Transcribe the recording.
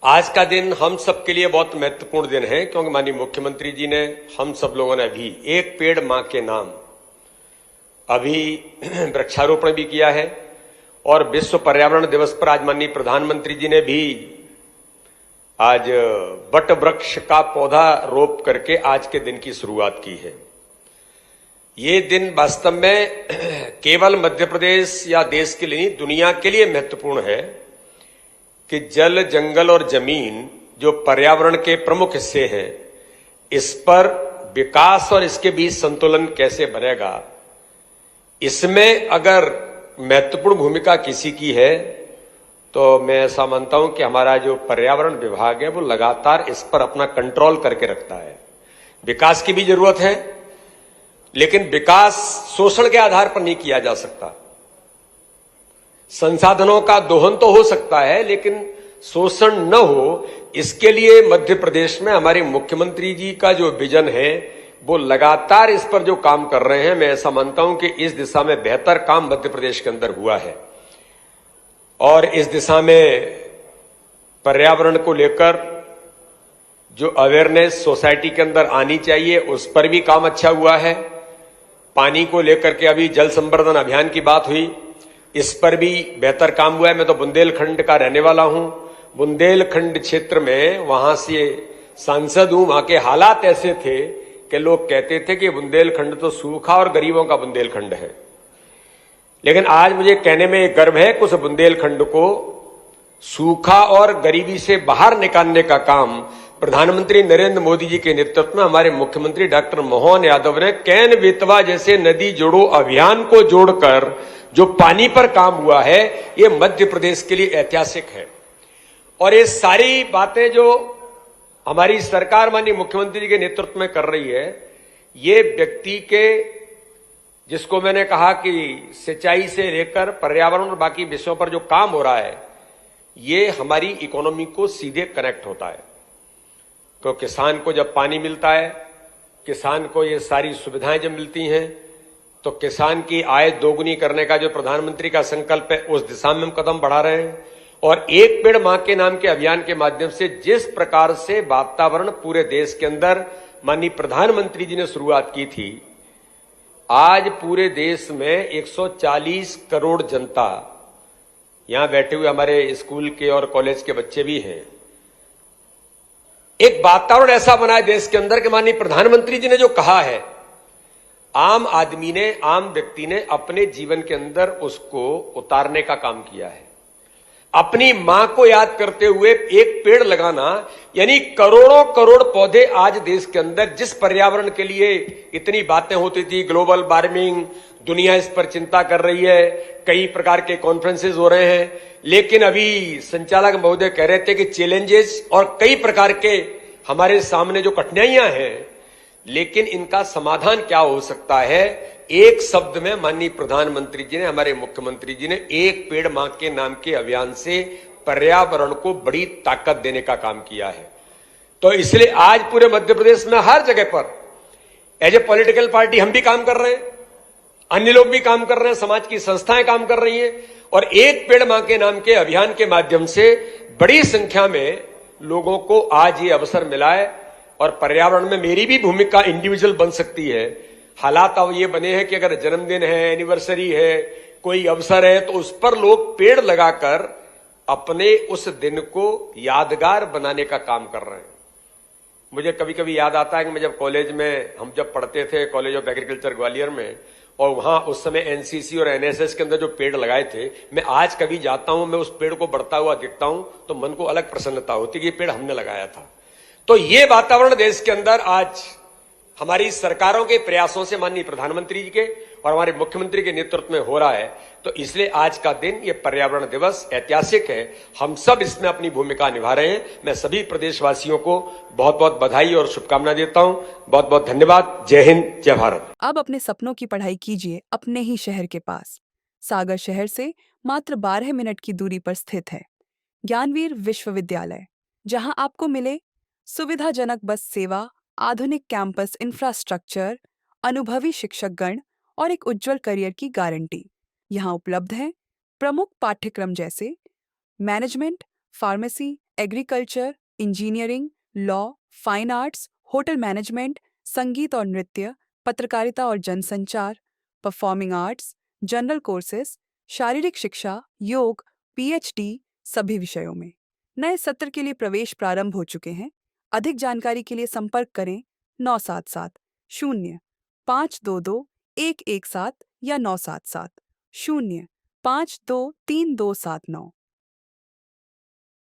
आज का दिन हम सबके लिए बहुत महत्वपूर्ण दिन है क्योंकि माननीय मुख्यमंत्री जी ने हम सब लोगों ने अभी एक पेड़ मां के नाम अभी वृक्षारोपण भी किया है और विश्व पर्यावरण दिवस पर आज माननीय प्रधानमंत्री जी ने भी आज वट वृक्ष का पौधा रोप करके आज के दिन की शुरुआत की है। ये दिन वास्तव में केवल मध्य प्रदेश या देश के लिए नहीं, दुनिया के लिए महत्वपूर्ण है कि जल, जंगल और जमीन जो पर्यावरण के प्रमुख हिस्से हैं, इस पर विकास और इसके बीच संतुलन कैसे बनेगा, इसमें अगर महत्वपूर्ण भूमिका किसी की है तो मैं ऐसा मानता हूं कि हमारा जो पर्यावरण विभाग है वो लगातार इस पर अपना कंट्रोल करके रखता है। विकास की भी जरूरत है, लेकिन विकास शोषण के आधार पर नहीं किया जा सकता। संसाधनों का दोहन तो हो सकता है, लेकिन शोषण न हो, इसके लिए मध्य प्रदेश में हमारे मुख्यमंत्री जी का जो विजन है वो लगातार इस पर जो काम कर रहे हैं, मैं ऐसा मानता हूं कि इस दिशा में बेहतर काम मध्य प्रदेश के अंदर हुआ है और इस दिशा में पर्यावरण को लेकर जो अवेयरनेस सोसाइटी के अंदर आनी चाहिए उस पर भी काम अच्छा हुआ है। पानी को लेकर के अभी जल संवर्धन अभियान की बात हुई, इस पर भी बेहतर काम हुआ है। मैं तो बुंदेलखंड का रहने वाला हूं, बुंदेलखंड क्षेत्र में वहां से सांसद हूं। वहां के हालात ऐसे थे कि लोग कहते थे कि बुंदेलखंड तो सूखा और गरीबों का बुंदेलखंड है, लेकिन आज मुझे कहने में गर्व है कि उस बुंदेलखंड को सूखा और गरीबी से बाहर निकालने का काम प्रधानमंत्री नरेंद्र मोदी जी के नेतृत्व में हमारे मुख्यमंत्री डॉक्टर मोहन यादव ने कैन बेतवा जैसे नदी जोड़ो अभियान को जोड़कर जो पानी पर काम हुआ है, ये मध्य प्रदेश के लिए ऐतिहासिक है। और ये सारी बातें जो हमारी सरकार माननीय मुख्यमंत्री जी के नेतृत्व में कर रही है, ये व्यक्ति के, जिसको मैंने कहा कि सिंचाई से लेकर पर्यावरण और बाकी विषयों पर जो काम हो रहा है, ये हमारी इकोनॉमी को सीधे कनेक्ट होता है। तो किसान को जब पानी मिलता है, किसान को ये सारी सुविधाएं जब मिलती हैं, तो किसान की आय दोगुनी करने का जो प्रधानमंत्री का संकल्प है, उस दिशा में हम कदम बढ़ा रहे हैं। और एक पेड़ मां के नाम के अभियान के माध्यम से जिस प्रकार से वातावरण पूरे देश के अंदर माननीय प्रधानमंत्री जी ने शुरुआत की थी, आज पूरे देश में 140 करोड़ जनता, यहां बैठे हुए हमारे स्कूल के और कॉलेज के बच्चे भी हैं, एक वातावरण ऐसा बना है देश के अंदर कि माननीय प्रधानमंत्री जी ने जो कहा है, आम आदमी ने, आम व्यक्ति ने अपने जीवन के अंदर उसको उतारने का काम किया है। अपनी मां को याद करते हुए एक पेड़ लगाना, यानी करोड़ों करोड़ पौधे आज देश के अंदर, जिस पर्यावरण के लिए इतनी बातें होती थी, ग्लोबल वार्मिंग, दुनिया इस पर चिंता कर रही है, कई प्रकार के कॉन्फ्रेंसेस हो रहे हैं, लेकिन अभी संचालक महोदय कह रहे थे कि चैलेंजेस और कई प्रकार के हमारे सामने जो कठिनाइयां हैं, लेकिन इनका समाधान क्या हो सकता है। एक शब्द में माननीय प्रधानमंत्री जी ने, हमारे मुख्यमंत्री जी ने एक पेड़ मां के नाम के अभियान से पर्यावरण को बड़ी ताकत देने का काम किया है। तो इसलिए आज पूरे मध्य प्रदेश में हर जगह पर एज ए पॉलिटिकल पार्टी हम भी काम कर रहे हैं, अन्य लोग भी काम कर रहे हैं, समाज की संस्थाएं काम कर रही हैं, और एक पेड़ मां के नाम के अभियान के माध्यम से बड़ी संख्या में लोगों को आज ये अवसर मिला है। और पर्यावरण में मेरी भी भूमिका इंडिविजुअल बन सकती है। हालात अब ये बने हैं कि अगर जन्मदिन है, एनिवर्सरी है, कोई अवसर है, तो उस पर लोग पेड़ लगाकर अपने उस दिन को यादगार बनाने का काम कर रहे हैं। मुझे कभी कभी याद आता है कि मैं जब कॉलेज में, हम जब पढ़ते थे कॉलेज ऑफ एग्रीकल्चर ग्वालियर में, और वहां उस समय एनसीसी और एनएसएस के अंदर जो पेड़ लगाए थे, मैं आज कभी जाता हूं, मैं उस पेड़ को बढ़ता हुआ दिखता हूं तो मन को अलग प्रसन्नता होती कि ये पेड़ हमने लगाया था। तो ये वातावरण देश के अंदर आज हमारी सरकारों के प्रयासों से, माननीय प्रधानमंत्री जी के और हमारे मुख्यमंत्री के नेतृत्व में हो रहा है। तो इसलिए आज का दिन, ये पर्यावरण दिवस ऐतिहासिक है। हम सब इसमें अपनी भूमिका निभा रहे हैं। मैं सभी प्रदेशवासियों को बहुत बहुत बधाई और शुभकामनाएं देता हूं। बहुत बहुत धन्यवाद। जय हिंद, जय भारत। अब अपने सपनों की पढ़ाई कीजिए अपने ही शहर के पास। सागर शहर से मात्र 12 मिनट की दूरी पर स्थित है ज्ञानवीर विश्वविद्यालय, जहां आपको मिले सुविधाजनक बस सेवा, आधुनिक कैंपस इंफ्रास्ट्रक्चर, अनुभवी शिक्षकगण और एक उज्जवल करियर की गारंटी। यहाँ उपलब्ध है प्रमुख पाठ्यक्रम जैसे management, pharmacy, agriculture, engineering, law, fine arts, hotel management, संगीत और नृत्य, पत्रकारिता और जनसंचार, परफॉर्मिंग आर्ट्स, जनरल कोर्सेज, शारीरिक शिक्षा, योग, पीएचडी, सभी विषयों में। नए सत्र के लिए प्रवेश प्रारंभ हो चुके हैं। अधिक जानकारी के लिए संपर्क करें 977-0-522-117 या 977-0-523-279।